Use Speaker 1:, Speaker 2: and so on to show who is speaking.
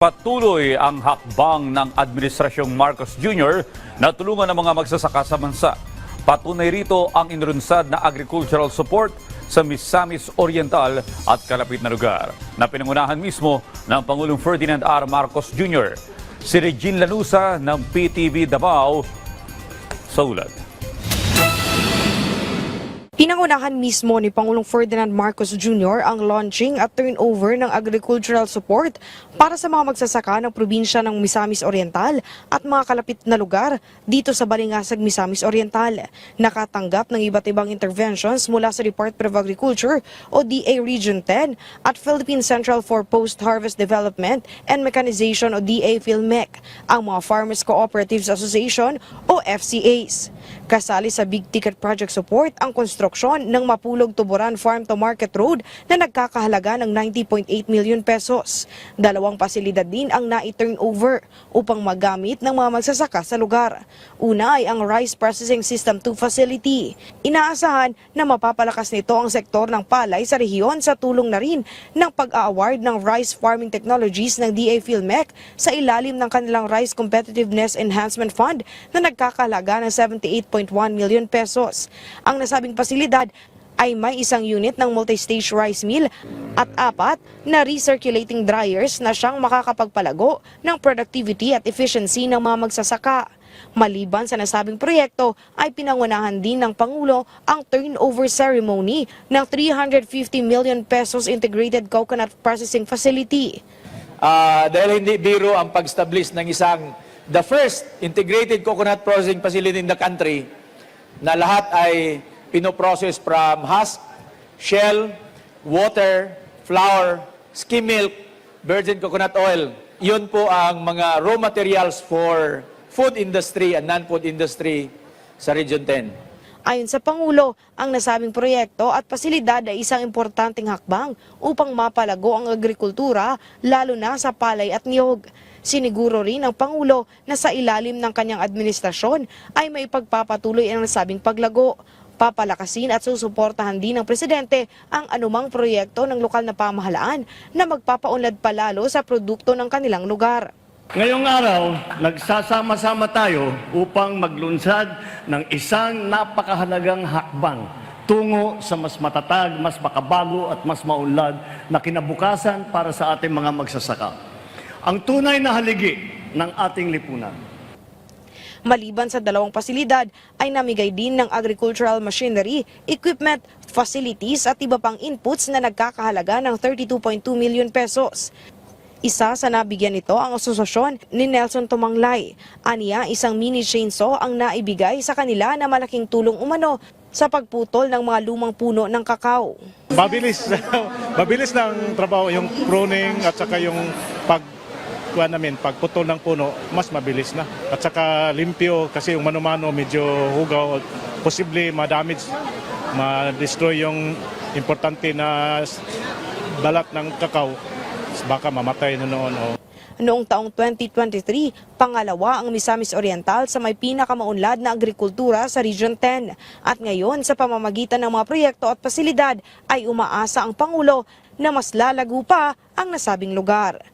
Speaker 1: Patuloy ang hakbang ng Administrasyong Marcos Jr. na tulungan ang mga magsasaka sa bansa. Patunay rito ang inrunsad na agricultural support sa Misamis Oriental at kalapit na lugar na pinangunahan mismo ng Pangulong Ferdinand R. Marcos Jr. Si Regine Lanusa ng PTV Davao sa ulat.
Speaker 2: Pinangunahan mismo ni Pangulong Ferdinand Marcos Jr. ang launching at turnover ng agricultural support para sa mga magsasaka ng probinsya ng Misamis Oriental at mga kalapit na lugar dito sa Balingasag, Misamis Oriental. Nakatanggap ng iba't ibang interventions mula sa Department of Agriculture o DA Region 10 at Philippine Central for Post-Harvest Development and Mechanization o DA PhilMec, ang mga Farmers Cooperatives Association o FCAs. Kasali sa big ticket project support ang konstruksyon ng Mapulog-Tuburan Farm to Market Road na nagkakahalaga ng 90.8 million pesos. Dalawang pasilidad din ang nai-turnover upang magamit ng mga magsasaka sa lugar. Una ay ang Rice Processing System 2 facility. Inaasahan na mapapalakas nito ang sektor ng palay sa rehiyon sa tulong na rin ng pag-a-award ng Rice Farming Technologies ng DA PhilMec sa ilalim ng kanilang Rice Competitiveness Enhancement Fund na nagkakahalaga ng 78.1 million pesos. Ang nasabing pasilidad ay may isang unit ng multi-stage rice mill at 4 na recirculating dryers na siyang makakapagpalago ng productivity at efficiency ng mga magsasaka. Maliban sa nasabing proyekto ay pinangunahan din ng Pangulo ang turnover ceremony ng 350 million pesos integrated coconut processing facility.
Speaker 3: Dahil hindi biro ang pag-establish ng the first integrated coconut processing facility in the country na lahat ay pinoprocess from husk, shell, water, flour, skim milk, virgin coconut oil. Yun po ang mga raw materials for food industry and non-food industry sa Region 10.
Speaker 2: Ayon sa Pangulo, ang nasabing proyekto at pasilidad ay isang importanteng hakbang upang mapalago ang agrikultura, lalo na sa palay at niyog. Siniguro rin ng Pangulo na sa ilalim ng kanyang administrasyon ay may pagpapatuloy ang nasabing paglago. Papalakasin at susuportahan din ng Presidente ang anumang proyekto ng lokal na pamahalaan na magpapaunlad palalo sa produkto ng kanilang lugar.
Speaker 4: Ngayong araw, nagsasama-sama tayo upang maglunsad ng isang napakahalagang hakbang tungo sa mas matatag, mas makabago at mas maunlad na kinabukasan para sa ating mga magsasaka. Ang tunay na haligi ng ating lipunan.
Speaker 2: Maliban sa dalawang pasilidad ay namigay din ng agricultural machinery, equipment, facilities at iba pang inputs na nagkakahalaga ng 32.2 million pesos. Isa sa nabigyan nito ang asosasyon ni Nelson Tumanglay. Aniya, isang mini chainsaw ang naibigay sa kanila na malaking tulong umano sa pagputol ng mga lumang puno ng kakao.
Speaker 5: Mabilis ng trabaho yung pruning at saka yung pagputol ng puno, mas mabilis na. At saka limpyo kasi yung mano-mano medyo hugaw, posible ma-damage, ma-destroy yung importante na balat ng kakao. Baka mamatay na noon.
Speaker 2: Noong taong 2023, pangalawa ang Misamis Oriental sa may pinakamaunlad na agrikultura sa Region 10. At ngayon, sa pamamagitan ng mga proyekto at pasilidad, ay umaasa ang Pangulo na mas lalago pa ang nasabing lugar.